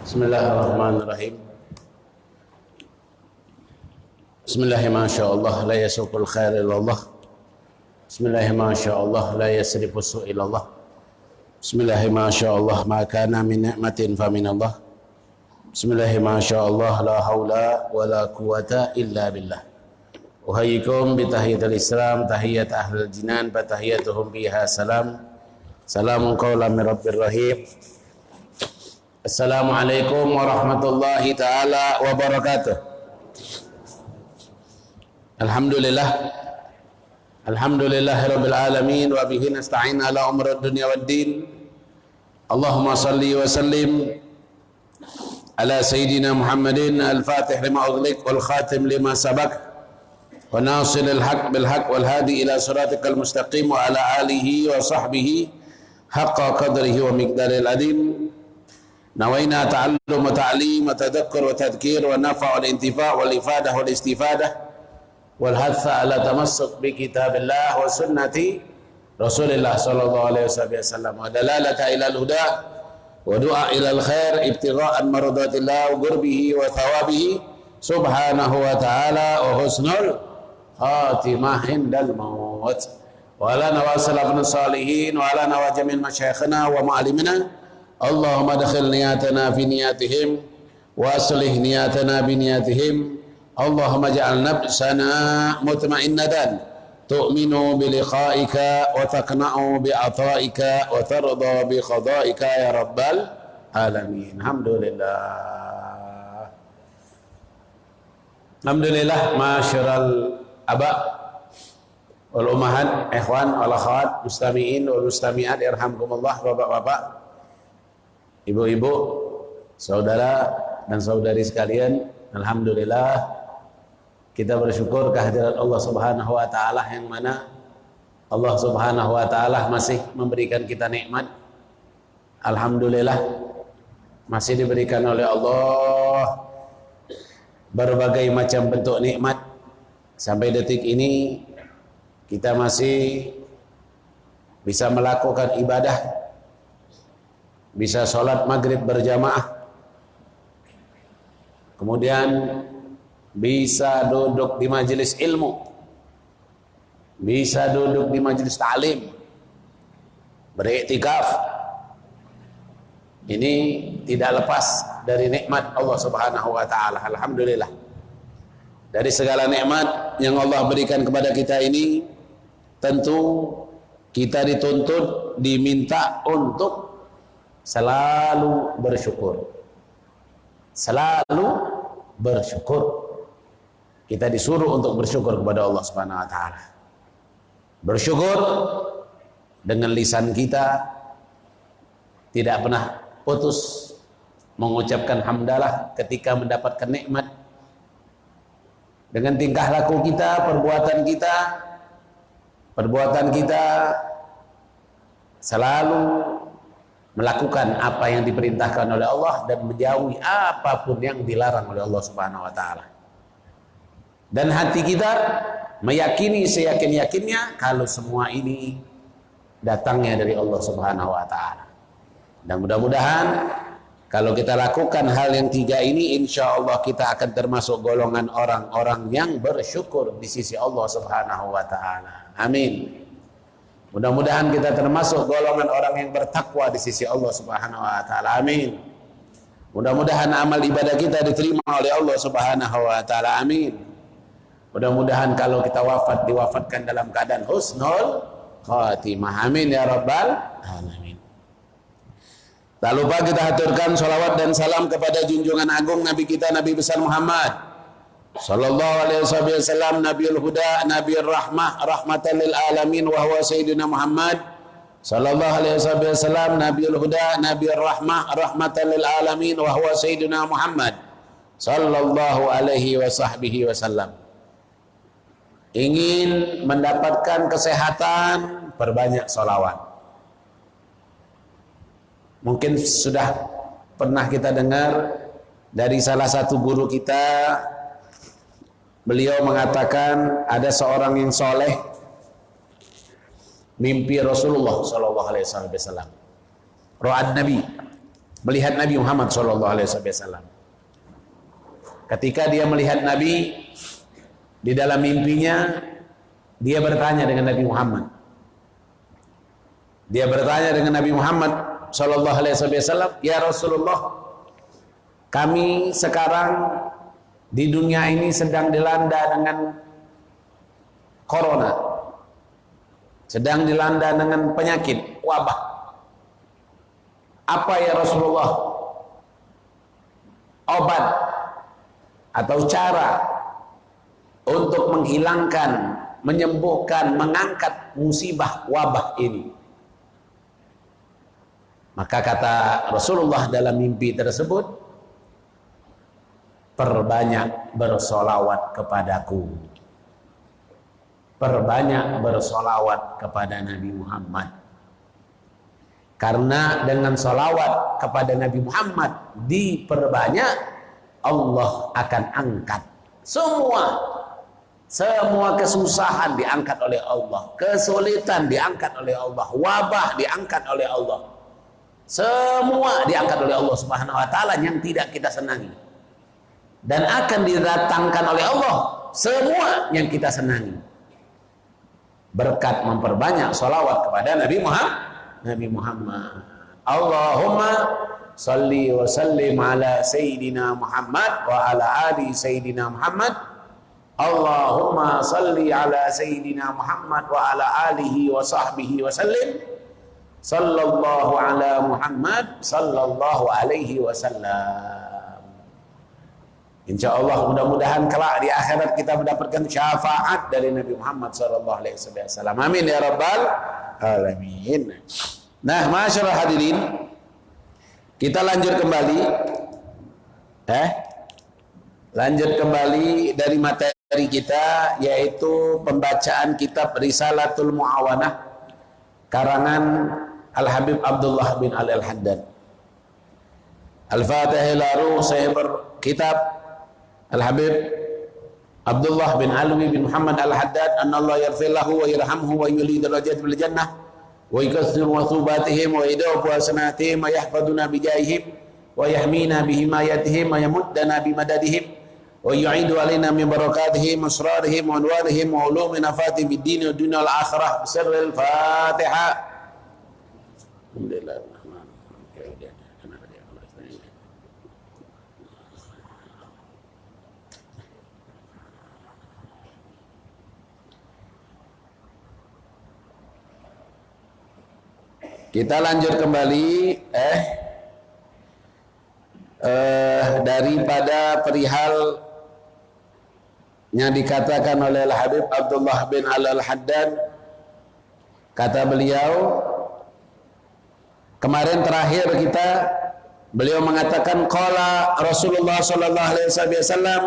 Bismillahirrahmanirrahim. Bismillahirrahmanirrahim. La yasuqul khair ilallah. Bismillahirrahmanirrahim. La yasrifu su' ilallah. Bismillahirrahmanirrahim. Ma kana min ni'matin fa minallah. Bismillahirrahmanirrahim. La haula wa la quwata illa billah. Uhayyikum bi tahiyatil Islam, tahiyat ahlul jinan, fa tahiyatuhum biha salam. Salamun qawlan min rabbir rahim. Assalamualaikum warahmatullahi ta'ala wabarakatuh. Alhamdulillah rabbil alamin wa bihi nasta'in ala umrud dunya waddin. Allahumma salli wa sallim ala sayyidina Muhammadin al-fatih lima ughliq wal khatim lima sabaq wa nasilil haq bil haq wal hadi ila siratikal mustaqim wa ala alihi wa sahbihi haqqa qadrihi wa miqdaril adim. Nawaina ta'allum wa ta'lim wa tadhakkur wa tadhkir wa nafa' wal intifa' wal ifadah wal istifadah wal hatha ala tamassuk bi kitabillah wa sunnati Rasulillah sallallahu alaihi wasallam wa dalalata ila al-huda wa du'a ila al-khair ibtigha'an maradatillah wa qurbihi wa thawabihi subhanahu wa ta'ala wa husnul khatimah indal maut wa ala nawasil ibn salihin wa ala nawajamin masyayikhina wa ma'alimina. Allahumma dakhil niyatana fi niyatihim wa aslih niyatana bi niyatihim. Allahumma ja'al nafsana mutma'innatan tu'minu bi liqa'ika wa taqna'u bi ata'ika wa tarda bi qada'ika ya rabbal alamin. Alhamdulillah ma'asyiral aba wal ummahat, ikhwan wal akhwat, mustami'in wal mustami'at irhamkumullah, bapak-bapak, ibu-ibu, saudara dan saudari sekalian, alhamdulillah kita bersyukur kehadirat Allah Subhanahu wa taala yang mana Allah Subhanahu wa taala masih memberikan kita nikmat. Alhamdulillah masih diberikan oleh Allah berbagai macam bentuk nikmat. Sampai detik ini kita masih bisa melakukan ibadah, bisa sholat maghrib berjamaah, kemudian bisa duduk di majelis ilmu, bisa duduk di majelis ta'lim, beriktikaf. Ini tidak lepas dari nikmat Allah Subhanahu wa taala. Alhamdulillah. Dari segala nikmat yang Allah berikan kepada kita ini, tentu kita dituntut, diminta untuk selalu bersyukur. Selalu bersyukur. Kita disuruh untuk bersyukur kepada Allah Subhanahu wa taala. Bersyukur dengan lisan kita, tidak pernah putus mengucapkan hamdalah ketika mendapatkan nikmat. Dengan tingkah laku kita, perbuatan kita selalu melakukan apa yang diperintahkan oleh Allah dan menjauhi apapun yang dilarang oleh Allah Subhanahu wa taala. Dan hati kita meyakini seyakin-yakinnya kalau semua ini datangnya dari Allah Subhanahu wa taala. Dan mudah-mudahan kalau kita lakukan hal yang tiga ini, insya Allah kita akan termasuk golongan orang-orang yang bersyukur di sisi Allah Subhanahu wa taala. Amin. Mudah-mudahan kita termasuk golongan orang yang bertakwa di sisi Allah Subhanahu wa taala. Amin. Mudah-mudahan amal ibadah kita diterima oleh Allah Subhanahu wa taala. Amin. Mudah-mudahan kalau kita wafat diwafatkan dalam keadaan husnul khatimah. Amin ya rabbal alamin. Tak lupa kita haturkan salawat dan salam kepada junjungan agung Nabi kita, Nabi besar Muhammad sallallahu alaihi wasallam, Nabiul Huda, Nabiul Rahmah, rahmatan lil alamin, wa huwa sayyidina Muhammad sallallahu alaihi wasallam, Nabiul Huda, Nabiul Rahmah, rahmatan lil alamin, wa huwa sayyidina Muhammad sallallahu alaihi wasallam. Ingin mendapatkan kesehatan, perbanyak salawat. Mungkin sudah pernah kita dengar dari salah satu guru kita. Beliau mengatakan ada seorang yang soleh mimpi Rasulullah sallallahu alaihi wasallam. Ra'an Nabi, melihat Nabi Muhammad SAW. Ketika dia melihat Nabi di dalam mimpinya, dia bertanya dengan Nabi Muhammad. Dia bertanya dengan Nabi Muhammad SAW, ya Rasulullah, kami sekarang di dunia ini sedang dilanda dengan corona, sedang dilanda dengan penyakit, wabah. Apa ya Rasulullah obat atau cara untuk menghilangkan, menyembuhkan, mengangkat musibah wabah ini? Maka kata Rasulullah dalam mimpi tersebut, perbanyak bersolawat kepadaku, perbanyak bersolawat kepada Nabi Muhammad. Karena dengan solawat kepada Nabi Muhammad diperbanyak, Allah akan angkat semua kesusahan diangkat oleh Allah, kesulitan diangkat oleh Allah, wabah diangkat oleh Allah. Semua diangkat oleh Allah Subhanahu wa taala yang tidak kita senangi. Dan akan didatangkan oleh Allah semua yang kita senangi. Berkat memperbanyak salawat kepada Nabi Muhammad. Allahumma salli wa sallim ala Sayyidina Muhammad wa ala ali Sayyidina Muhammad. Allahumma salli ala Sayyidina Muhammad wa ala alihi wa sahbihi wa sallim. Sallallahu ala Muhammad sallallahu alaihi wasallam. Insyaallah mudah-mudahan kelak di akhirat kita mendapatkan syafaat dari Nabi Muhammad sallallahu alaihi wasallam. Amin ya rabbal alamin. Nah, masyaallah hadirin, kita lanjut kembali. Lanjut kembali dari materi kita, yaitu pembacaan kitab Risalatul Muawanah karangan Al-Habib Abdullah bin Al-Haddad. Al-Fatihah laru saya berkitab Al-Habib Abdullah bin Alwi bin Muhammad Al-Haddad, annallahu yarfillahu wa yarhamhu wa yuli darajat bil jannah wa yukthir wa thubatihim wa yadawu hasanatihim wa yahfaduna bijaihim wa yahmina bihimayatihim wa yamuddana bimadadihim wa yu'idu alaina min barakatihim asrarihim wa anwarihim wa ulumi nafati bid din wa dunya wal akhirah. Bismillahil Fatihah. Alhamdulillah. Kita lanjut kembali daripada perihal yang dikatakan oleh Al-Habib Abdullah bin Al-Haddad. Kata beliau, kemarin terakhir beliau mengatakan qala Rasulullah sallallahu alaihi wasallam,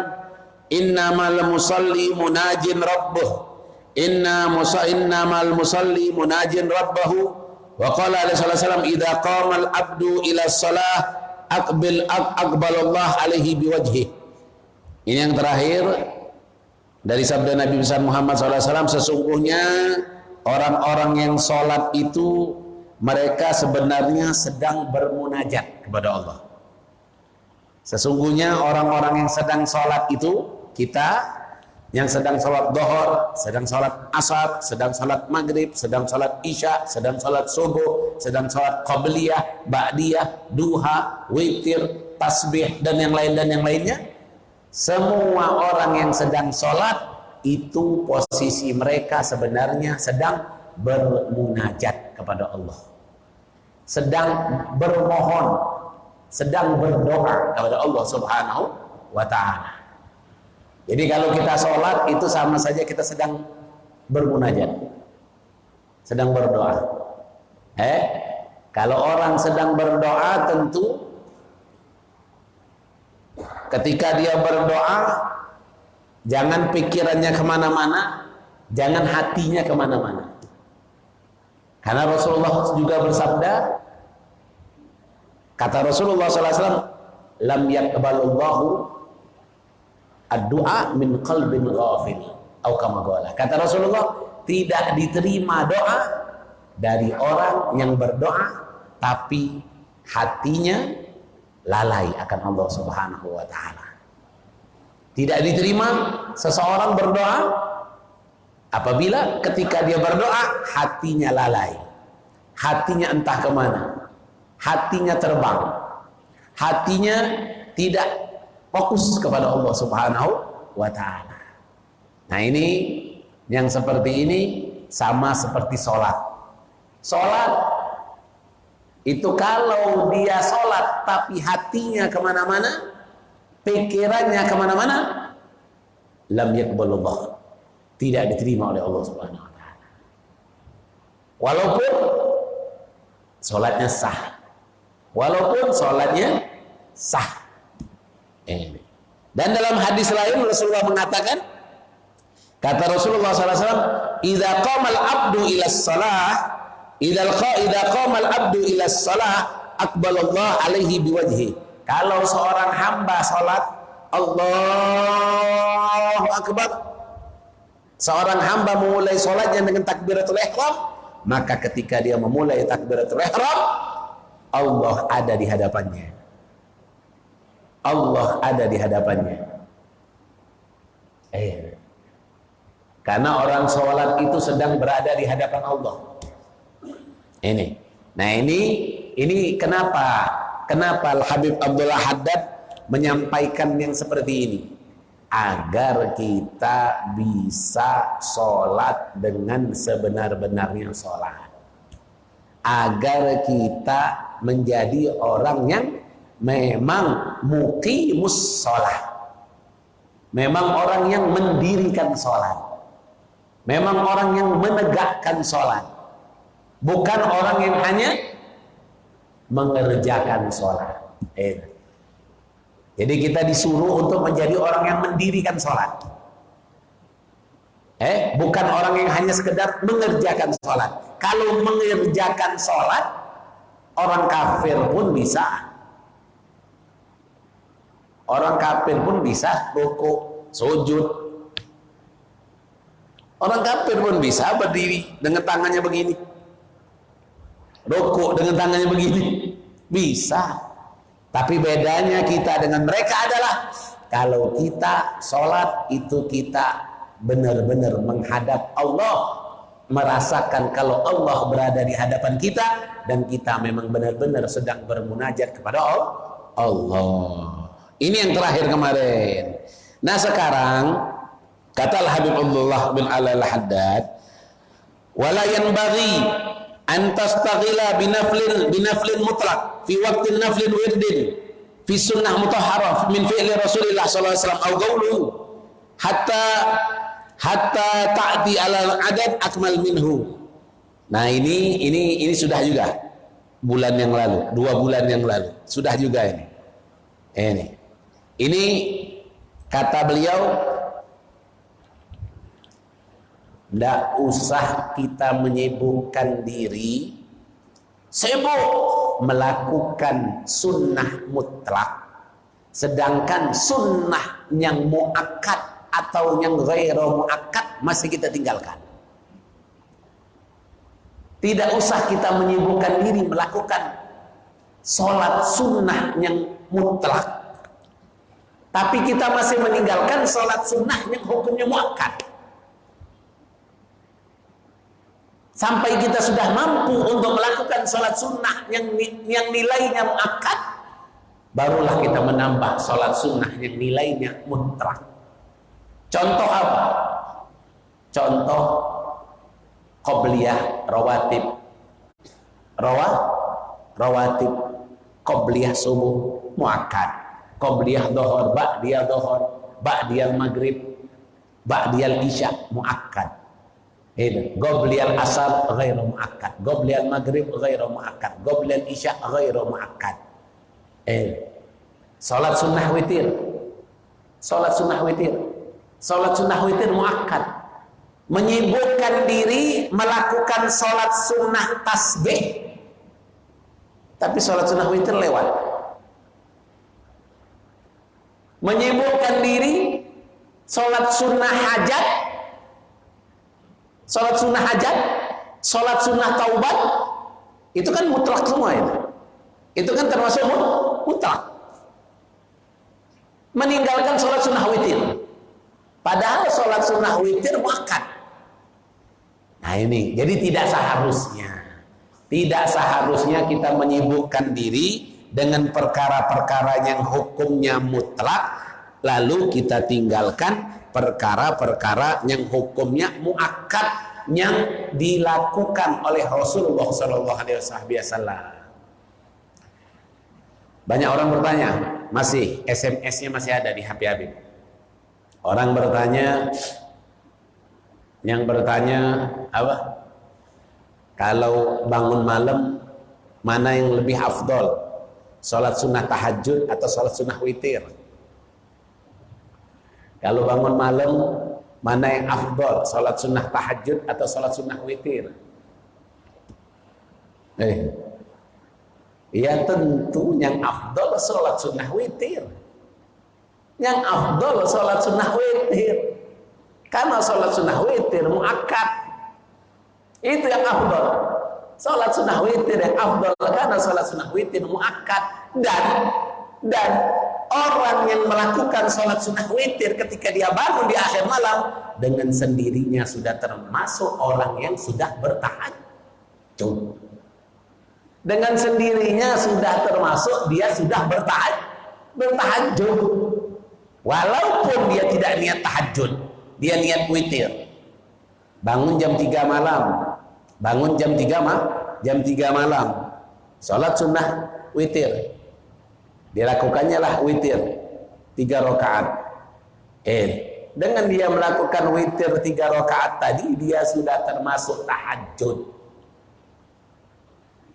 innamal musalli munajin rabbuh, innamal musalli munajin rabbahu. Wa qala alaihi wasallam, idza qama al-abdu ila shalah aqbalallah alaihi biwajhi. Ini yang terakhir dari sabda Nabi besar Muhammad SAW. Sesungguhnya orang-orang yang sholat itu mereka sebenarnya sedang bermunajat kepada Allah. Sesungguhnya orang-orang yang sedang sholat itu, kita yang sedang sholat dhuhur, sedang sholat asar, sedang sholat maghrib, sedang sholat isya, sedang sholat subuh, sedang sholat qabliyah, ba'diyah, duha, witir, tasbih, dan yang lainnya. Semua orang yang sedang sholat itu posisi mereka sebenarnya sedang bermunajat kepada Allah, sedang bermohon, sedang berdoa kepada Allah Subhanahu wa ta'ala. Jadi kalau kita sholat itu sama saja kita sedang bermunajat, sedang berdoa. Kalau orang sedang berdoa, tentu ketika dia berdoa, jangan pikirannya kemana-mana, jangan hatinya kemana-mana. Karena Rasulullah juga bersabda, kata Rasulullah SAW, lam yaqbalullahu ad-du'a min qalbin ghafil atau kama qala. Kata Rasulullah, tidak diterima doa dari orang yang berdoa tapi hatinya lalai akan Allah Subhanahu wa taala. Tidak diterima seseorang berdoa apabila ketika dia berdoa hatinya lalai. Hatinya entah kemana. Hatinya terbang. Hatinya tidak fokus kepada Allah Subhanahu wa taala. Nah, ini yang seperti ini sama seperti sholat. Sholat itu kalau dia sholat tapi hatinya kemana-mana, pikirannya kemana-mana, lam yaqbalullah, tidak diterima oleh Allah Subhanahu wa taala. Walaupun sholatnya sah, walaupun sholatnya sah. Dan dalam hadis lain Rasulullah mengatakan, kata Rasulullah SAW, idza qamal abdu ila shalah, idza qamal abdu ila shalah aqbalallah alaihi biwajhi. Kalau seorang hamba salat, Allahu akbar, seorang hamba memulai salatnya dengan takbiratul ihram, maka ketika dia memulai takbiratul ihram, Allah ada di hadapannya. Allah ada di hadapannya. Karena orang sholat itu sedang berada di hadapan Allah. Ini. Nah, ini kenapa Al-Habib Abdullah Haddad menyampaikan yang seperti ini? Agar kita bisa sholat dengan sebenar-benarnya sholat. Agar kita menjadi orang yang memang muqimus sholat. Memang orang yang mendirikan sholat. Memang orang yang menegakkan sholat. Bukan orang yang hanya mengerjakan sholat. Jadi kita disuruh untuk menjadi orang yang mendirikan sholat. Bukan orang yang hanya sekedar mengerjakan sholat. Kalau mengerjakan sholat, orang kafir pun bisa. Orang kafir pun bisa rukuk, sujud. Orang kafir pun bisa berdiri dengan tangannya begini. Rukuk dengan tangannya begini. Bisa. Tapi bedanya kita dengan mereka adalah kalau kita sholat itu kita benar-benar menghadap Allah. Merasakan kalau Allah berada di hadapan kita. Dan kita memang benar-benar sedang bermunajat kepada Allah. Ini yang terakhir kemarin. Nah, sekarang kata Al-Habib Abdullah bin Al-Haddad, wala yanbaghi an tastaghila binaflin mutlaq fi waqtin naflin wirdin fi sunnah mutahharah min fi'li Rasulillah sallallahu alaihi wasallam au qawluhu hatta ta'ti ala adad akmal minhu. Nah, ini sudah juga bulan yang lalu, 2 bulan yang lalu sudah juga ini. Ini kata beliau, tidak usah kita menyibukkan diri sibuk melakukan sunnah mutlak, sedangkan sunnah yang muakkad atau yang ghairu muakkad masih kita tinggalkan. Tidak usah kita menyibukkan diri melakukan sholat sunnah yang mutlak, tapi kita masih meninggalkan sholat sunnah yang hukumnya muakkad. Sampai kita sudah mampu untuk melakukan sholat sunnah yang nilainya muakkad, barulah kita menambah sholat sunnah yang nilainya mutlak. Contoh apa? Contoh qobliyah rawatib. Rawatib qobliyah subuh muakkad. Qobliyah dohor, ba'diyal maghrib, ba'diyal isya muakkad. Qobliyal asar ghairu muakkad, qobliyal maghrib ghairu muakkad, qobliyal isya ghairu muakkad. Salat sunnah witir. Salat sunnah witir. Salat sunnah witir muakkad. Menyibukkan diri melakukan salat sunnah tasbih. Tapi salat sunnah witir lewat. Menyibukkan diri sholat sunnah hajat, sholat sunnah hajat, sholat sunnah taubat, itu kan mutlak semua itu kan termasuk mutlak. sunnah witir. Padahal sholat sunnah witir muakkad. Nah ini, jadi tidak seharusnya kita menyibukkan diri dengan perkara-perkara yang hukumnya mutlak, lalu kita tinggalkan perkara-perkara yang hukumnya muakkad yang dilakukan oleh Rasulullah SAW. Banyak orang bertanya, masih SMS-nya masih ada di HP Habib. Orang bertanya, yang bertanya apa? Kalau bangun malam mana yang lebih afdol? Salat sunnah tahajud atau salat sunnah witir? Kalau bangun malam mana yang afdol? Salat sunnah tahajud atau salat sunnah witir? Ya tentu yang afdol salat sunnah witir. Yang afdol salat sunnah witir. Karena salat sunnah witir muakkad. Itu yang afdol. Salat sunnah witir yang afdol karena salat sunnah witir muakkad, dan orang yang melakukan salat sunnah witir ketika dia bangun di akhir malam dengan sendirinya sudah termasuk orang yang sudah bertahajud. Dengan sendirinya sudah termasuk dia sudah bertahajud. Walaupun dia tidak niat tahajud, dia niat witir. Bangun jam 3 malam. Bangun jam 3 malam. Salat sunnah witir. Dilakukannya lah witir 3 rakaat. Dengan dia melakukan witir 3 rakaat tadi, dia sudah termasuk tahajud.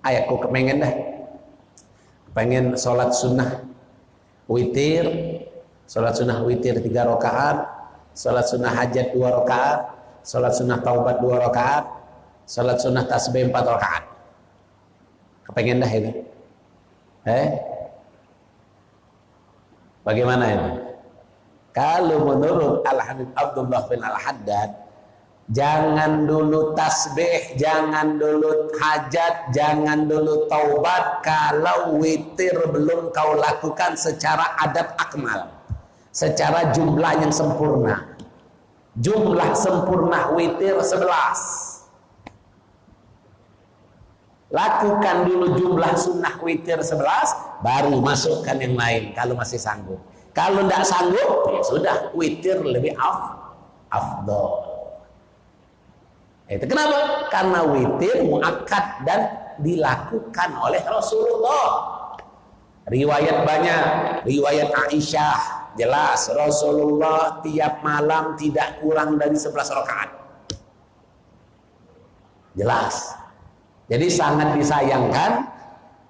Aku kepengen dah. Pengen salat sunnah witir. Salat sunnah witir 3 rakaat. Salat sunnah hajat 2 rakaat. Salat sunnah taubat 2 rakaat. Salat sunnah tasbih 4 rakaat. Kepengen dah itu? Bagaimana itu? Kalau menurut Al-Habib Abdullah bin Al-Haddad, jangan dulu tasbih, jangan dulu hajat, jangan dulu taubat kalau witir belum kau lakukan secara adab akmal, secara jumlah yang sempurna. Jumlah sempurna witir 11. Lakukan dulu jumlah sunnah witir 11, baru masukkan yang lain kalau masih sanggup. Kalau tidak sanggup, ya sudah, witir lebih afdol. Itu kenapa? Karena witir muakkad dan dilakukan oleh Rasulullah. Riwayat banyak, riwayat Aisyah jelas Rasulullah tiap malam tidak kurang dari 11 rakaat. Jelas. Jadi sangat disayangkan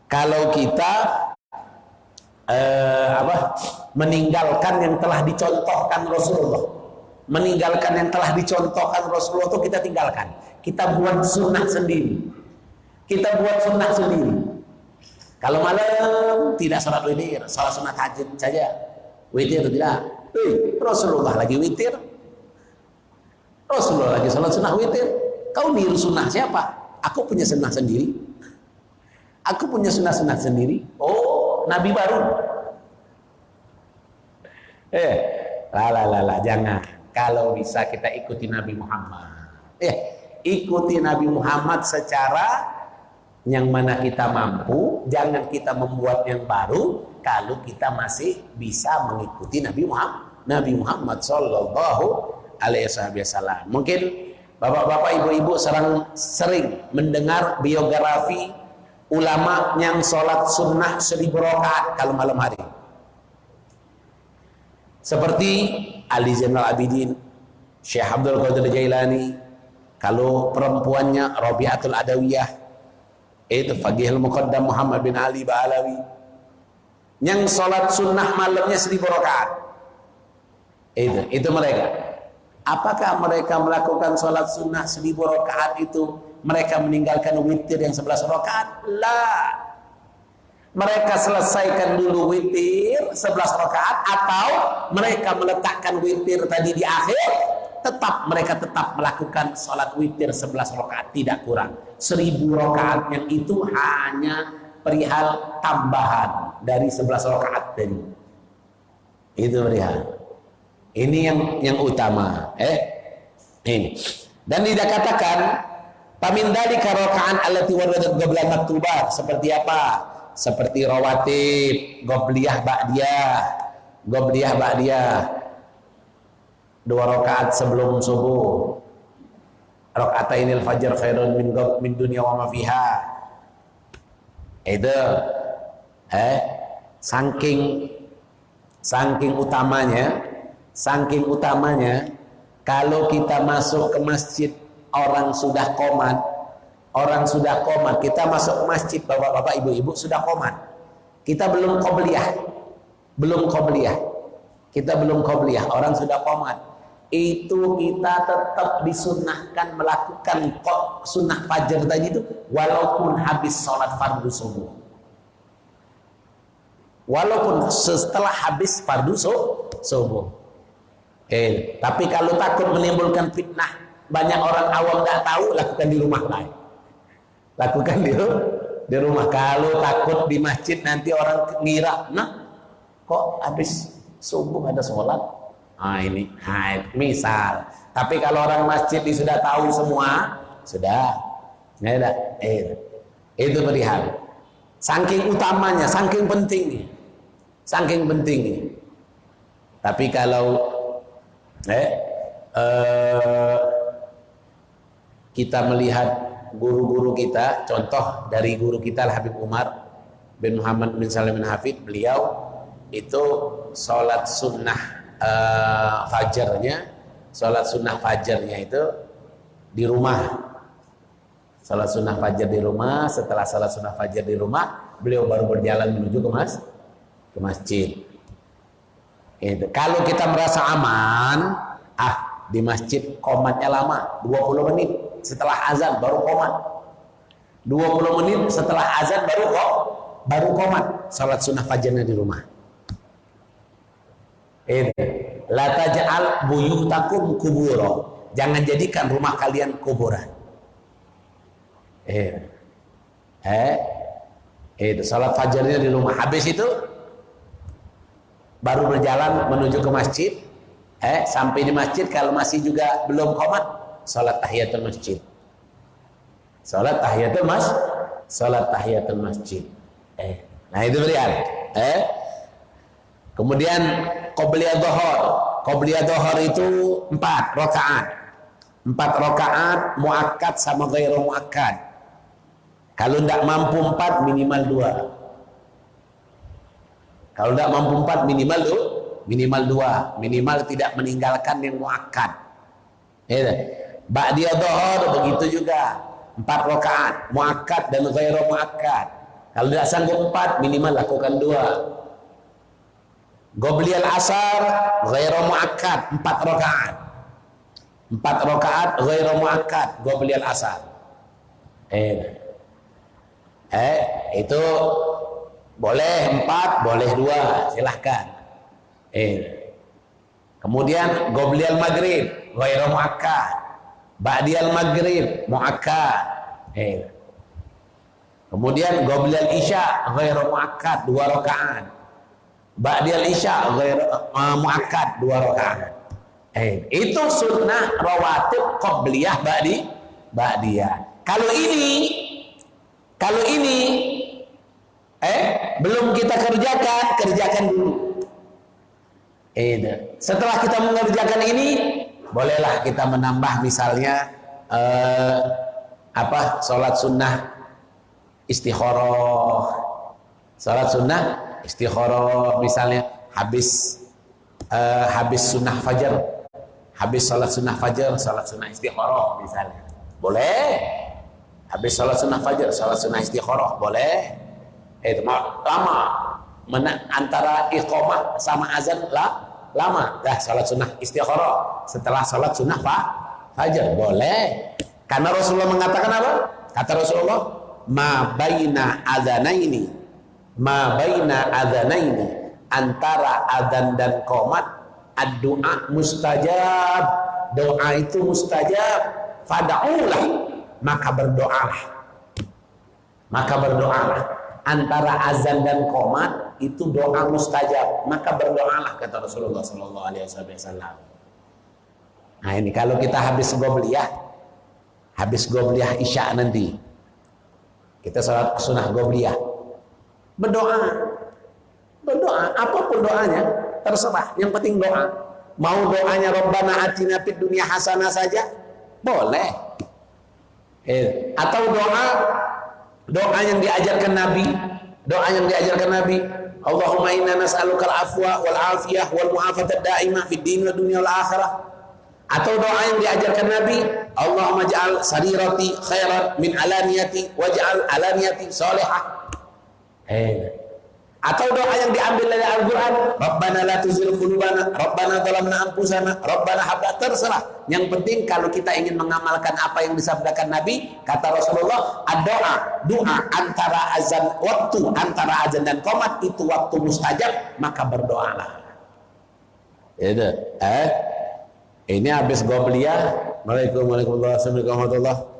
kalau kita meninggalkan yang telah dicontohkan Rasulullah. Meninggalkan yang telah dicontohkan Rasulullah itu kita tinggalkan. Kita buat sunnah sendiri. Kita buat sunnah sendiri. Kalau malam tidak salat witir, salat sunnah tahajud saja. Witir tidak. Rasulullah lagi witir. Rasulullah lagi salat sunnah witir. Kau niru sunnah siapa? Aku punya sunnah sendiri. Aku punya sunnah-sunnah sendiri. Oh, Nabi baru. Jangan. Kalau bisa kita ikuti Nabi Muhammad. Ikuti Nabi Muhammad secara yang mana kita mampu. Jangan kita membuat yang baru kalau kita masih bisa mengikuti Nabi Muhammad sallallahu alaihi wasallam. Mungkin bapak-bapak, ibu-ibu sering mendengar biografi ulama yang sholat sunnah 1000 rakaat kalau malam hari. Seperti Ali Zainal Abidin, Syekh Abdul Qadir Jailani. Kalau perempuannya Rabi'atul Adawiyah, itu Faqihul Muqaddam Muhammad bin Ali Ba'alawi, yang sholat sunnah malamnya 1000 rakaat. Itu mereka. Apakah mereka melakukan sholat sunnah 1000 rakaat itu mereka meninggalkan witir yang 11 rakaat? La. Mereka selesaikan dulu witir 11 rakaat, atau mereka meletakkan witir tadi di akhir, mereka tetap melakukan sholat witir 11 rakaat, tidak kurang. 1000 rakaat yang itu hanya perihal tambahan dari 11 rakaat tadi. Itu perihal. Ini yang utama. Ini. Dan tidak katakan pamindali karokaan allati waradat qabla maktubat. Seperti apa? Seperti rawatib, qobliyah ba'diyah. Qobliyah ba'diyah. 2 rakaat sebelum subuh. Raka'atainil fajr khairun min dunya wa ma fiha. Itu saking utamanya kalau kita masuk ke masjid orang sudah qomat, kita masuk ke masjid bapak-bapak ibu-ibu sudah qomat, kita belum qobliyah, orang sudah qomat, itu kita tetap disunnahkan melakukan sunnah fajar tadi itu walaupun habis sholat fardu subuh, walaupun setelah habis fardu subuh. Tapi kalau takut menimbulkan fitnah, banyak orang awam nggak tahu, lakukan di rumah lain. Lakukan di rumah. Kalau takut di masjid nanti orang ngira, nah kok habis subuh ada sholat? Ini misal. Tapi kalau orang masjid sudah tahu semua, sudah. Itu perihal. Saking utamanya, saking pentingnya. Tapi kalau kita melihat guru-guru kita, contoh dari guru kita Habib Umar bin Muhammad bin Salim bin Hafid, beliau itu sholat sunnah fajarnya itu di rumah. Sholat sunnah fajar di rumah. Setelah sholat sunnah fajar di rumah, beliau baru berjalan menuju ke masjid. Kalau kita merasa aman, di masjid qomatnya lama, 20 menit setelah azan baru qomat. 20 menit setelah azan baru qomat. Salat sunnah fajarnya di rumah. La taj'al buyutakum kubura. Jangan jadikan rumah kalian kuburan. Salat fajarnya di rumah. Habis itu baru berjalan menuju ke masjid. Sampai di masjid kalau masih juga belum qomat, salat tahiyatul masjid. Salat tahiyatul masjid. Nah itu beliau. Kemudian qobliyah dhuhr. Qobliyah dhuhr itu 4 rakaat. 4 rakaat muakkad sama ghairu muakkad. Kalau tidak mampu 4 minimal 2. Kalau tidak mampu 4 minimal 2, minimal tidak meninggalkan yang muakkad. Ba'diyah dhuhr begitu juga, 4 rakaat muakkad dan ghairu muakkad. Kalau tidak sanggup 4 minimal lakukan 2. Qobliyal asar ghairu muakkad 4 rakaat. 4 rakaat ghairu muakkad qobliyal asar. Itu boleh 4, boleh 2, silahkan. Kemudian qobliyal maghrib ghairu muakkad, ba'diyal maghrib muakkad. Kemudian qobliyal isya ghairu muakkad 2 rakaat, ba'diyal isya ghairu muakkad 2 rakaat. Itu sunnah rawatib qobliyah ba'diyah. Kalau ini belum kita kerjakan dulu. Setelah kita mengerjakan ini, bolehlah kita menambah misalnya sholat sunnah istikharah. Sholat sunnah istikharah misalnya habis sunnah fajar, habis sholat sunnah fajar, sholat sunnah istikharah misalnya, boleh. Habis sholat sunnah fajar, sholat sunnah istikharah, boleh. Itu lama, antara iqamah sama azan lama. Sholat sunnah istikharah setelah sholat sunnah fajar, boleh. Karena Rasulullah mengatakan apa? Kata Rasulullah, ma baina adzanaini antara adzan dan qomat ad-du'a mustajab. Doa itu mustajab. Fad'ulah, maka berdoalah. antara azan dan qomat itu doa mustajab, maka berdoalah kata Rasulullah sallallahu alaihi wasallam. Nah ini kalau kita habis qobliyah isya nanti, kita salat sunnah qobliyah, berdoa apapun doanya terserah, yang penting doa. Mau doanya Rabbana atina fid dunya hasanah saja boleh, atau doa yang diajarkan Nabi, Allahumma inna nas'alukal afwa wal afiyah wal mu'afatad da'imah fid din wa dunya wal akhirah. Atau doa yang diajarkan Nabi, Allahumma ja'al sarirati khairan min alaniyati waj'al alaniyati salihah. Atau doa yang diambil dari Al-Quran, Rabbana la tuzigh qulubana, Rabbana zalamna anfusana, Rabbana hab lana, terserah. Yang penting kalau kita ingin mengamalkan apa yang disabdakan Nabi, kata Rasulullah, doa antara azan dan qomat itu waktu mustajab, maka berdoalah. Itu, ini habis qobliyah. Waalaikumsalam.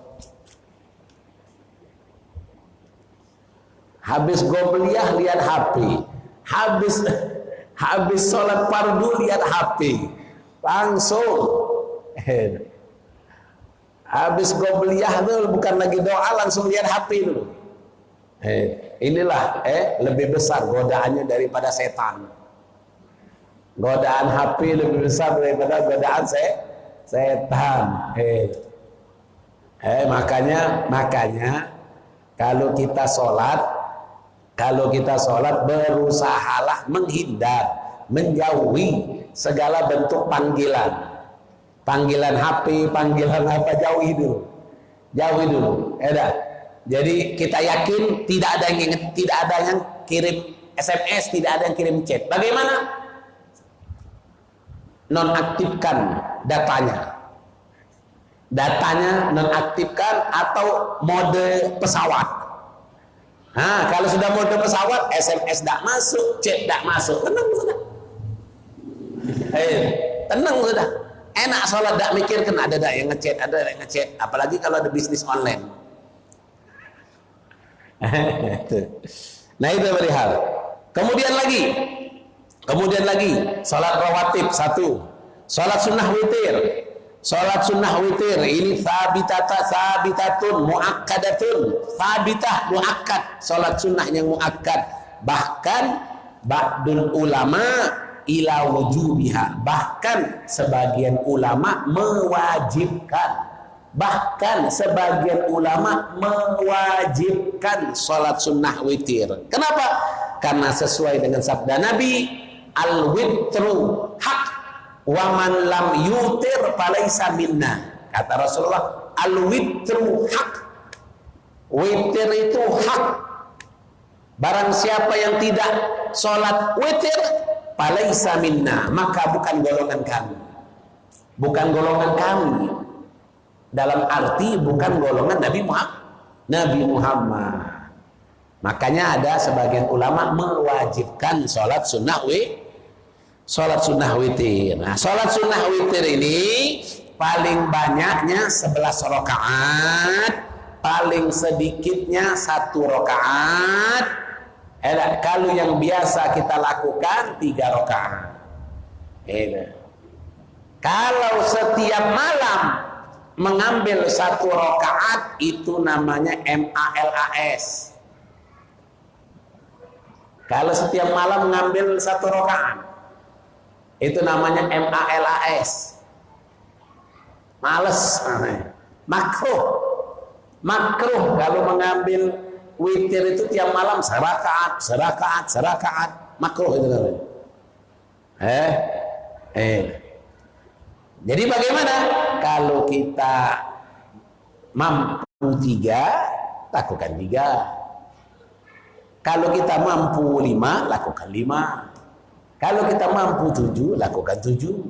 Habis qobliyah lihat HP, habis sholat fardu lihat HP, langsung. Habis qobliyah tuh bukan lagi doa, langsung lihat HP dulu. Inilah lebih besar godaannya daripada setan. Godaan HP lebih besar daripada godaan setan. Makanya kalau kita sholat berusahalah menjauhi segala bentuk panggilan HP, panggilan apa, jauhi dulu. Jadi kita yakin tidak ada yang kirim SMS, tidak ada yang kirim chat. Bagaimana? Nonaktifkan datanya nonaktifkan atau mode pesawat. Nah, kalau sudah mode pesawat, SMS tidak masuk, chat tidak masuk, tenang sudah. Tenang sudah. Enak sholat, tidak mikirkan ada yang ngechat, apalagi kalau ada bisnis online. Nah itu perihal. Kemudian lagi, sholat rawatib 1, sholat sunnah witir. Sholat sunnah witir ini sabitatun muakkadatun, sabitah muakkad, sholat sunnah yang muakkad. Bahkan ba'dul ulama ila wujubiha, bahkan sebagian ulama mewajibkan sholat sunnah witir. Kenapa? Karena sesuai dengan sabda Nabi, al-witru haq wa man lam yutir falaisa minna. Kata Rasulullah, al-witru haq, witir itu hak. Barang siapa yang tidak sholat witir, falaisa minna, maka bukan golongan kami. Dalam arti bukan golongan Nabi Muhammad. Makanya ada sebagian ulama mewajibkan sholat sunnah witir. Nah, sholat sunnah witir ini paling banyaknya 11 rakaat, paling sedikitnya 1 rakaat. Kalau yang biasa kita lakukan 3 rakaat. Kalau setiap malam mengambil 1 rakaat itu namanya MALAS. Kalau setiap malam mengambil 1 rakaat itu namanya MALAS. Males namanya. Makruh kalau mengambil witir itu tiap malam serakaat. Makruh itu namanya. Jadi bagaimana? Kalau kita mampu 3, lakukan 3. Kalau kita mampu 5, lakukan 5. Kalau kita mampu 7, lakukan 7.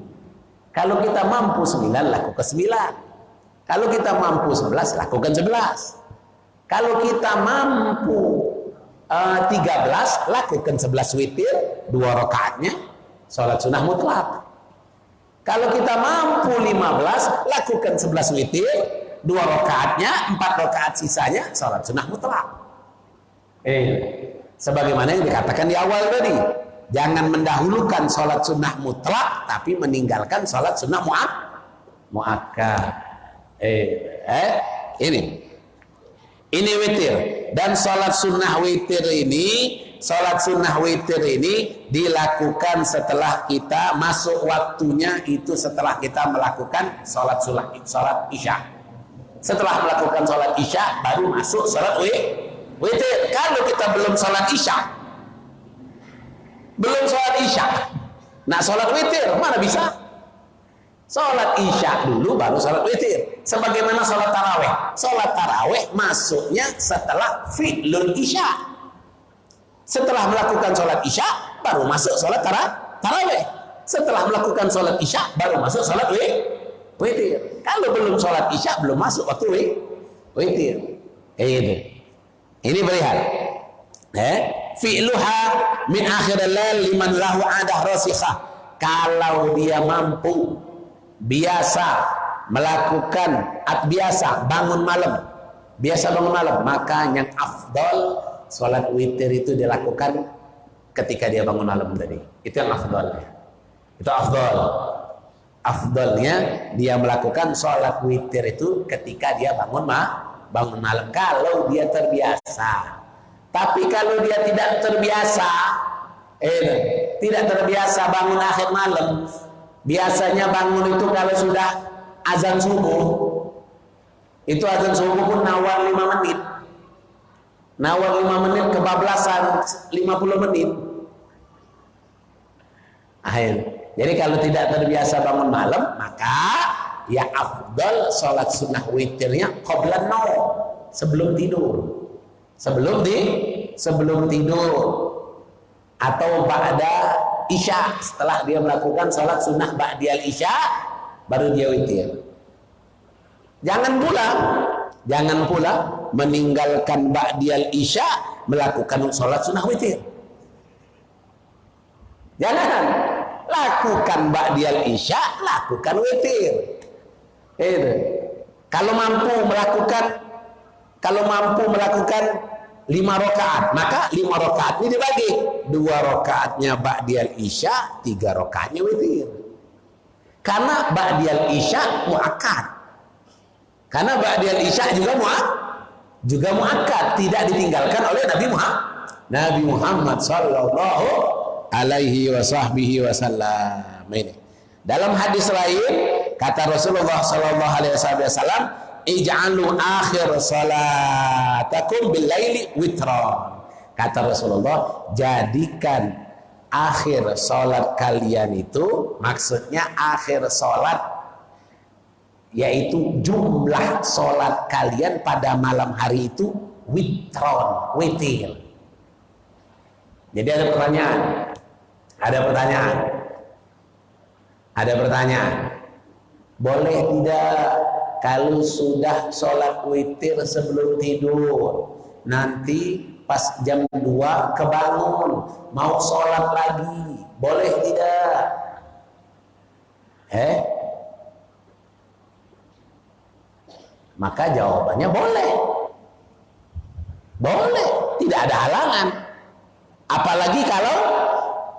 Kalau kita mampu 9, lakukan 9. Kalau kita mampu 11, lakukan 11. Kalau kita mampu 13, lakukan 11 witir, 2 rakaatnya sholat sunnah mutlak. Kalau kita mampu 15, lakukan 11 witir, 2 rakaatnya, 4 rakaat sisanya sholat sunnah mutlak. Sebagaimana yang dikatakan di awal tadi, jangan mendahulukan sholat sunnah mutlak tapi meninggalkan sholat sunnah muakkad. Ini witir. Dan sholat sunnah witir ini dilakukan setelah kita masuk waktunya, itu setelah kita melakukan sholat isya. Setelah melakukan sholat isya baru masuk sholat witir. Kalau kita belum sholat isya, nak sholat witir mana bisa? Sholat isya dulu baru sholat witir. Sebagaimana sholat taraweh. Sholat taraweh masuknya setelah fi'lul isya. Setelah melakukan sholat isya baru masuk sholat taraweh. Setelah melakukan sholat isya baru masuk sholat witir. Kalau belum sholat isya belum masuk waktu witir. Ini perihal. Fi'luha min akhiril lail liman lahu adah rasikhah. Kalau dia mampu biasa melakukan bangun malam, maka yang afdal sholat witir itu dilakukan ketika dia bangun malam tadi. Itu yang afdalnya. Itu afdalnya dia melakukan sholat witir itu ketika dia bangun malam, kalau dia terbiasa. Tapi kalau dia tidak terbiasa bangun akhir malam, biasanya bangun itu kalau sudah azan subuh, itu azan subuh pun nawar 5 menit, kebablasan 50 menit. Jadi kalau tidak terbiasa bangun malam, maka ya afdal sholat sunnah witirnya qablan naum, sebelum tidur, atau ba'da isya, setelah dia melakukan sholat sunnah ba'diyal isya baru dia witir. Jangan pula meninggalkan ba'diyal isya melakukan sholat sunnah witir. Jangan, lakukan ba'diyal isya, lakukan witir. Kalau mampu melakukan 5 rakaat, maka 5 rakaat ini dibagi, 2 rakaatnya ba'diyal isya, 3 rakaatnya witir. Karena ba'diyal isya muakkad. Karena ba'diyal isya juga muakkad, tidak ditinggalkan oleh Nabi Muhammad sallallahu alaihi wasallam. Ini dalam hadis lain kata Rasulullah sallallahu alaihi wasallam, ij'alu akhir salatakum bil laili witran. Kata Rasulullah, jadikan akhir salat kalian itu, maksudnya akhir salat yaitu jumlah salat kalian pada malam hari itu witron, witir. Jadi ada pertanyaan. Boleh tidak kalau sudah sholat witir sebelum tidur, nanti pas jam 2 kebangun mau sholat lagi, boleh tidak? Maka jawabannya boleh, tidak ada halangan.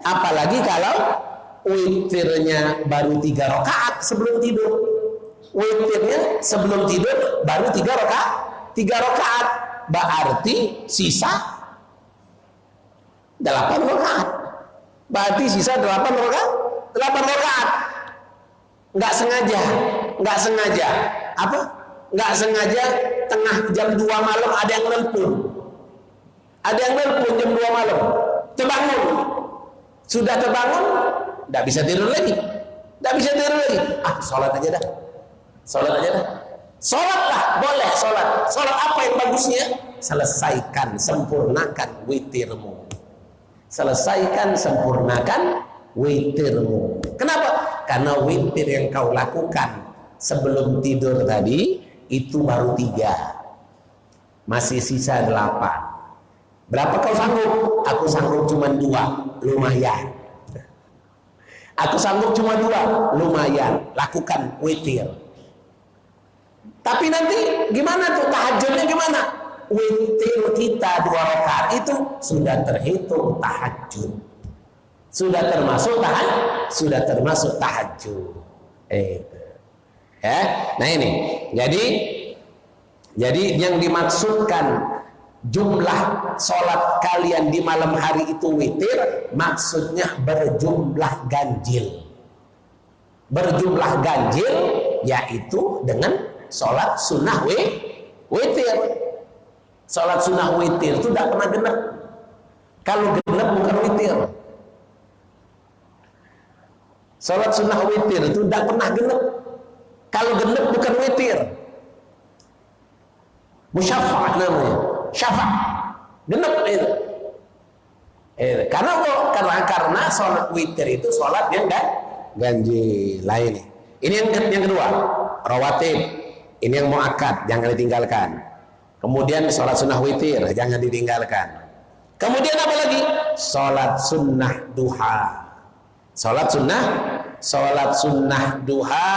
Apalagi kalau witirnya baru 3 rakaat sebelum tidur. Witirnya sebelum tidur baru 3 rakaat, berarti sisa 8 rakaat. Berarti sisa 8 rakaat. Nggak sengaja. Apa? Nggak sengaja tengah jam 2 malam ada yang nelpon. Jam 2 malam. Terbangun. Sudah terbangun, nggak bisa tidur lagi. Sholat aja dah. Sholatlah, boleh sholat. Sholat apa yang bagusnya? Sempurnakan witirmu. Kenapa? Karena witir yang kau lakukan sebelum tidur tadi itu baru 3, masih sisa 8. Berapa kau sanggup? Aku sanggup cuma 2, lumayan. Lakukan witir. Tapi nanti gimana tuh tahajudnya gimana? witir kita 2 rakaat itu sudah terhitung tahajud. Sudah termasuk tahajud. Ya. Nah ini. Jadi yang dimaksudkan jumlah sholat kalian di malam hari itu witir, maksudnya berjumlah ganjil. Berjumlah ganjil yaitu dengan sholat sunnah witir. Sholat sunnah witir itu tidak pernah genap. Kalau genap bukan witir. Sholat sunnah witir itu tidak pernah genap. Kalau genap bukan witir. Musyafa' namanya. Syafa' genap itu. Karena sholat witir itu sholat yang ganjil lain. Ini yang kedua, rawatib. Ini yang muakkad, jangan ditinggalkan. Kemudian sholat sunnah witir, jangan ditinggalkan. Kemudian apa lagi? Sholat sunnah duha. Sholat sunnah duha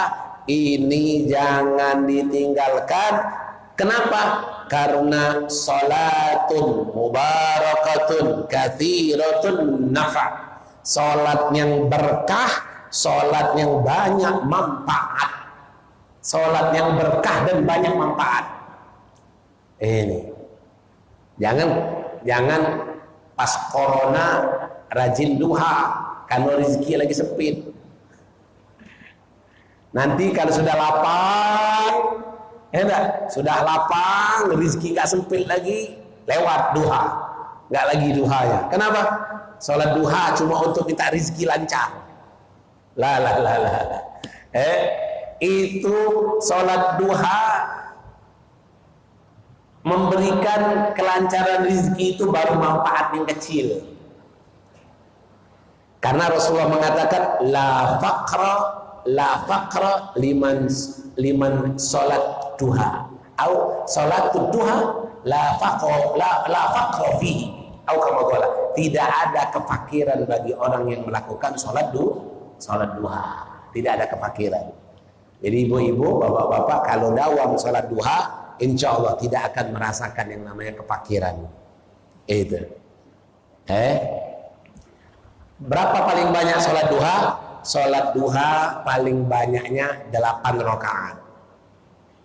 ini jangan ditinggalkan. Kenapa? Karena sholatun mubarakatun kathiratun nafa. Sholat yang berkah, sholat yang banyak manfaat. Sholat yang berkah dan banyak manfaat. Ini jangan pas corona rajin duha karena rezeki lagi sempit. Nanti kalau sudah lapang, sudah lapang, rezeki nggak sempit lagi, lewat duha, nggak lagi duhanya. Kenapa? Sholat duha cuma untuk minta rezeki lancar. Itu sholat duha memberikan kelancaran rezeki itu baru manfaat yang kecil. Karena Rasulullah mengatakan la faqra liman sholat duha atau sholat duha la faqra fihi atau kama qala, tidak ada kefakiran bagi orang yang melakukan sholat duha, tidak ada kefakiran. Jadi ibu-ibu, bapak-bapak kalau dawam sholat duha, insya Allah tidak akan merasakan yang namanya kefakiran. Itu. Berapa paling banyak sholat duha? Sholat duha paling banyaknya 8 rakaat.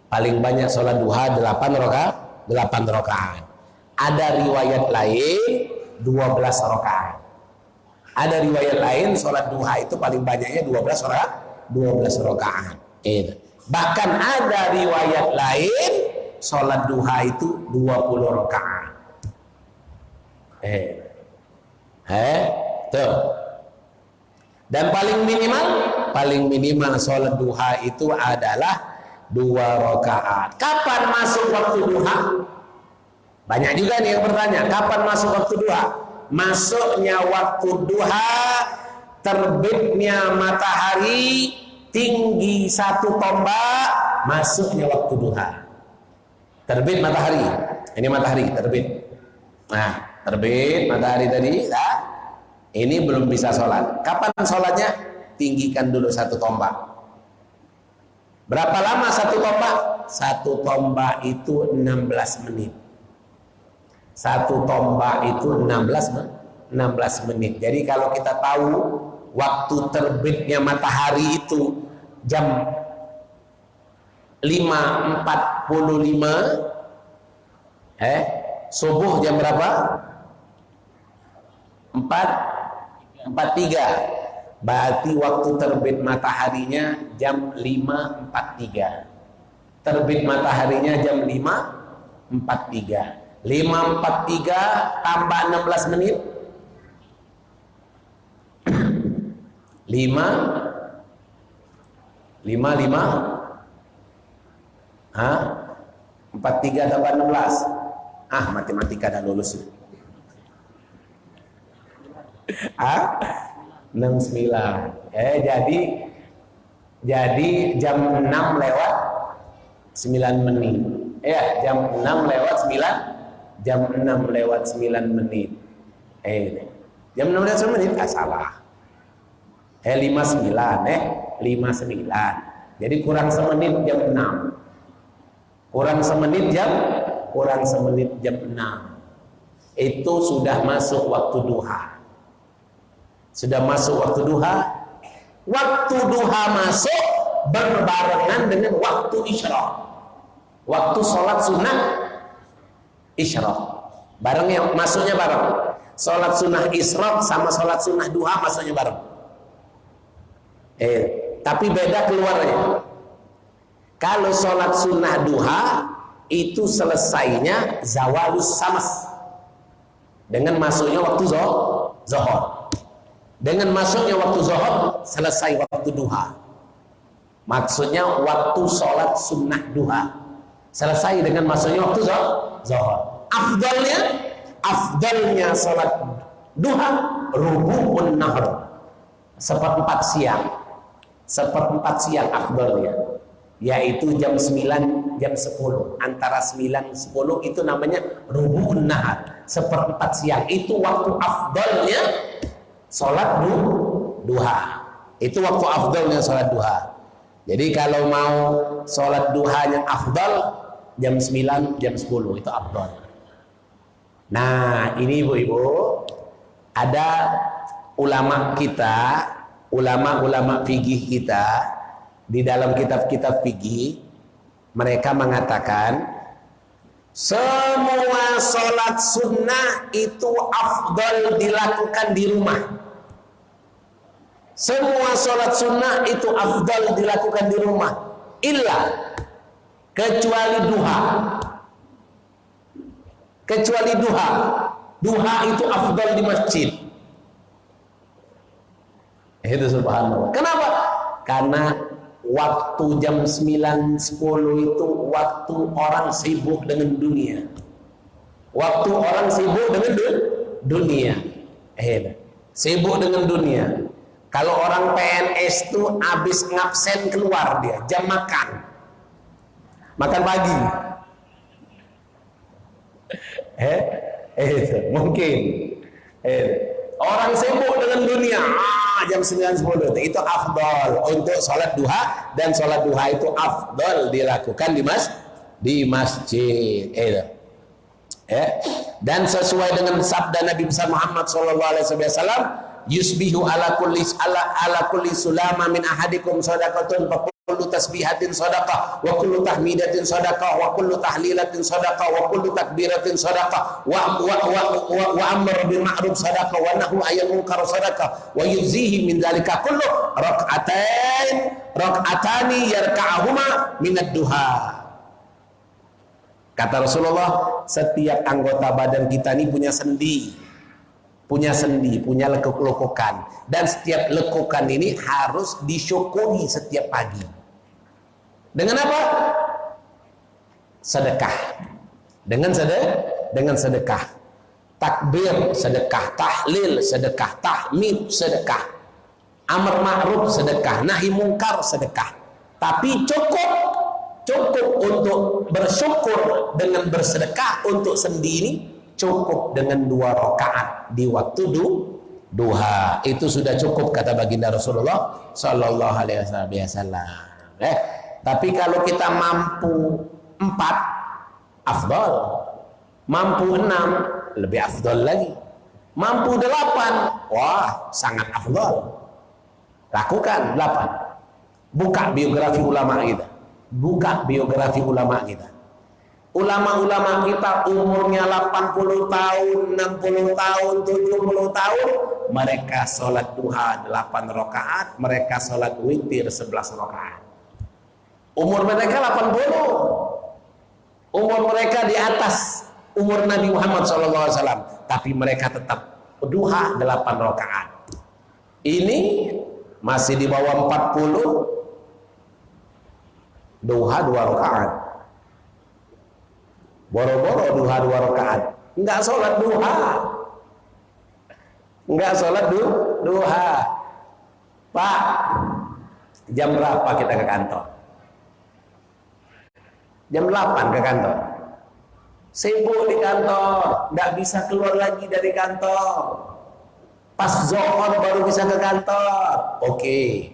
Paling banyak sholat duha 8 rakaat. Ada riwayat lain 12 rakaat. Ada riwayat lain sholat duha itu paling banyaknya 12 rakaat. Bahkan ada riwayat lain sholat duha itu 20 rakaat. Tuh. Dan paling minimal sholat duha itu adalah 2 rakaat. Kapan masuk waktu duha? Banyak juga nih yang bertanya, kapan masuk waktu duha? Masuknya waktu duha, terbitnya matahari tinggi 1 tombak, masuknya waktu duha. Terbit matahari, ini matahari terbit. Nah, terbit matahari tadi, ini belum bisa sholat. Kapan sholatnya? Tinggikan dulu 1 tombak. Berapa lama 1 tombak? 1 tombak itu 16 menit. 1 tombak itu 16 menit. Jadi kalau kita tahu waktu terbitnya matahari itu jam 5.45, subuh jam berapa? 4.43. Berarti waktu terbit mataharinya jam 5.43. Terbit mataharinya jam 5.43. 5.43 tambah 16 menit 43 tambah 16. Matematika dah lulus. 69. Jadi jam 6 lewat 9 menit. Jam 6 lewat 9. Jam 6 lewat 9 menit. Jam 6 lewat 9 menit, salah. 59, 59. Jadi kurang semenit jam 6. Kurang semenit jam kurang semenit jam 6. Itu sudah masuk waktu duha. Sudah masuk waktu duha. Waktu duha masuk berbarengan dengan waktu isyraq. Waktu sholat sunnah isyraq. Barengnya, masuknya bareng. Sholat sunnah isyraq sama sholat sunnah duha masuknya bareng. Tapi beda keluarnya. Kalau sholat sunnah duha itu selesainya zawalus samas, dengan masuknya waktu zuhur. Dengan masuknya waktu zuhur selesai waktu duha. Maksudnya waktu sholat sunnah duha selesai dengan masuknya waktu zuhur. Afdalnya sholat duha rubu'un nahar, seperempat siang afdalnya, yaitu jam 9 jam 10, antara 9 10 itu namanya rubu'un nahar, seperempat siang. Itu waktu afdalnya sholat duha. Itu waktu afdalnya sholat duha. Jadi kalau mau sholat duha yang afdal jam 9 jam 10 itu afdal. Nah, ini ibu-ibu, ada ulama kita, ulama-ulama fikih kita di dalam kitab-kitab fikih, mereka mengatakan semua sholat sunnah itu afdal dilakukan di rumah. Semua sholat sunnah itu afdal dilakukan di rumah, kecuali duha. Kecuali duha. Duha itu afdal di masjid. Itu subhanallah. Kenapa? Karena waktu jam 9 10 itu waktu orang sibuk dengan dunia. Waktu orang sibuk dengan dunia. Sibuk dengan dunia. Kalau orang PNS itu habis ngabsen keluar dia, jam makan. Makan pagi. Mungkin orang sibuk dengan dunia, jam 9 10 itu afdal untuk sholat duha, dan sholat duha itu afdal dilakukan di masjid. Dan sesuai dengan sabda Nabi besar Muhammad SAW, yusbihu ala kulli sulama min ahadikum shadaqatun, kullu tasbihatin sadaqah, wa kullu tahmidatin sadaqah, wa kullu tahlilatin sadaqah, wa kullu takbiratin sadaqah, wa amr bil ma'ruf sadaqah, wa nahu 'anil munkar sadaqah, wa yuzihi min dzalika kullu rak'atani yarka'uhuma min ad-duha. Kata Rasulullah, setiap anggota badan kita ini punya sendi, punya lekuk-lekukan, dan setiap lekukan ini harus disyukuri setiap pagi. Dengan apa? Sedekah. Dengan sedekah. Takbir sedekah, tahlil sedekah, tahmid sedekah, amar ma'ruf sedekah, nahi mungkar sedekah. Tapi cukup untuk bersyukur dengan bersedekah untuk sendi ini, cukup dengan 2 rakaat di waktu duha. Itu sudah cukup, kata baginda Rasulullah sallallahu alaihi wasallam. Tapi kalau kita mampu 4, afdal. Mampu 6, lebih afdal lagi. Mampu 8, wah, sangat afdal. Lakukan 8. Buka biografi ulama kita. Ulama-ulama kita umurnya 80 tahun, 60 tahun, 70 tahun, mereka sholat duha 8 rakaat, mereka sholat witir 11 rakaat. Umur mereka 80. Umur mereka di atas umur Nabi Muhammad SAW, tapi mereka tetap duha 8 rakaat. Ini masih di bawah 40, duha 2 rakaat. Boro-boro duha 2 rakaat, enggak sholat duha. Pak, jam berapa kita ke kantor? Jam 8 ke kantor. Sibuk di kantor, enggak bisa keluar lagi dari kantor. Pas zuhur baru bisa ke kantor. Oke.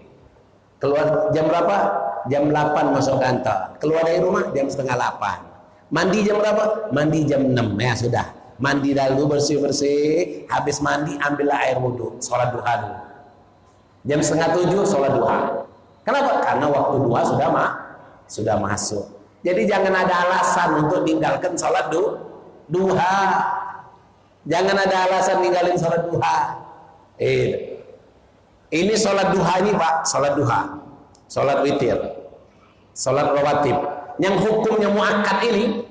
Keluar jam berapa? Jam 8 masuk kantor. Keluar dari rumah jam setengah 8. Mandi jam berapa? Mandi jam 6. Ya sudah. Mandi dulu, bersih-bersih. Habis mandi ambillah air wudhu, sholat duha dulu. Jam 6:30 sholat duha. Kenapa? Karena waktu duha sudah masuk. Jadi jangan ada alasan untuk tinggalkan sholat duha. Jangan ada alasan ninggalin sholat duha. Ini sholat duha ini Pak, sholat duha, sholat witir, sholat rawatib. Yang hukumnya muakkad ini,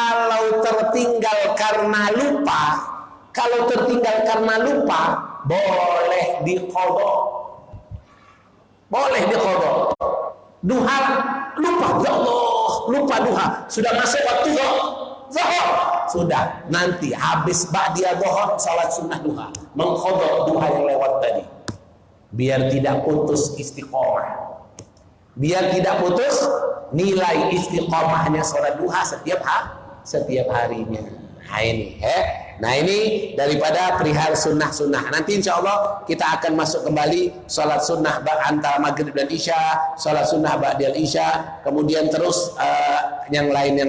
kalau tertinggal karena lupa, boleh diqadha. Duha lupa, ya Allah, lupa duha. Sudah masuk waktu zuhur. Sudah, nanti habis ba'da zuhur salat sunnah duha, mengqadha duha yang lewat tadi. Biar tidak putus istiqomah. Biar tidak putus nilai istiqomahnya salat duha setiap harinya. Nah ini daripada perihal sunnah-sunnah. Nanti insya Allah kita akan masuk kembali sholat sunnah antara maghrib dan isya, sholat sunnah ba'dal isya, kemudian terus yang lainnya.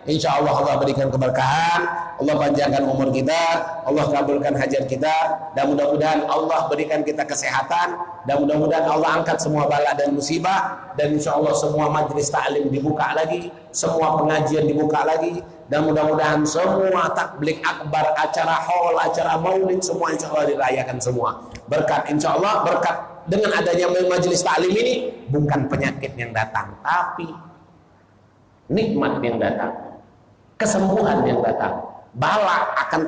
Insya Allah Allah berikan keberkahan, Allah panjangkan umur kita, Allah kabulkan hajat kita, dan mudah-mudahan Allah berikan kita kesehatan, dan mudah-mudahan Allah angkat semua bala dan musibah, dan insya Allah semua majlis ta'lim dibuka lagi, semua pengajian dibuka lagi, dan mudah-mudahan semua takblik akbar, acara haul, acara maulid, semua insya Allah dirayakan semua. Berkat insya Allah, berkat dengan adanya majelis ta'lim ini, bukan penyakit yang datang, tapi nikmat yang datang, kesembuhan yang datang, bala akan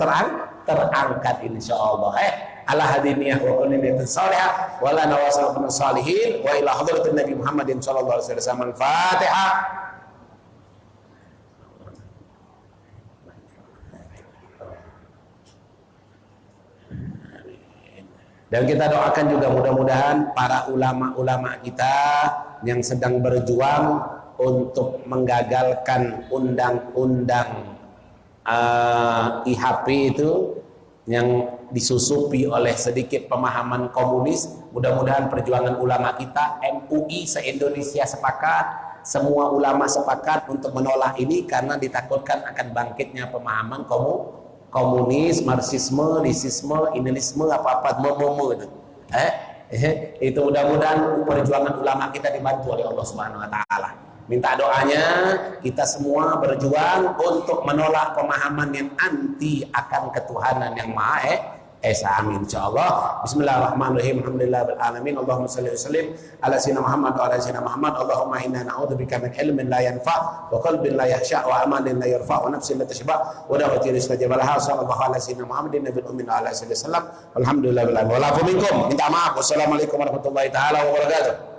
terangkat insya Allah. Ala hadiniyah wa quliniyatin salihah wa lana wa sallallahu salihin wa ila hadratin Nabi Muhammadin sallallahu alaihi wasallam. Al-Fatihah. Dan kita doakan juga mudah-mudahan para ulama-ulama kita yang sedang berjuang untuk menggagalkan undang-undang IHP itu yang disusupi oleh sedikit pemahaman komunis, mudah-mudahan perjuangan ulama kita, MUI se-Indonesia sepakat, semua ulama sepakat untuk menolak ini karena ditakutkan akan bangkitnya pemahaman komunis, marxisme, lisisme, inilisme, apa-apa, itu. Itu mudah-mudahan perjuangan ulama kita dibantu oleh Allah Subhanahu wa taala. Minta doanya kita semua berjuang untuk menolak pemahaman yang anti akan ketuhanan yang Maha Esa. Amin insyaallah. Bismillahirrahmanirrahim. Alhamdulillahil alamin. Allahumma shalli wa sallim ala sayyidina Muhammad wa ala sayyidina Muhammad. Allahumma inna na'udzubika min ilmin la yanfa wa qalbin la yakhsha wa amalin la yarfa wa nafsin la tashba wa da'watin istajaba laha. Sallallahu ala sayyidina Muhammadin nabiyil ummi wa ala alihi wasallam. Alhamdulillahil alamin. Wa la minkum. Minta maaf. Wassalamualaikum warahmatullahi taala wabarakatuh.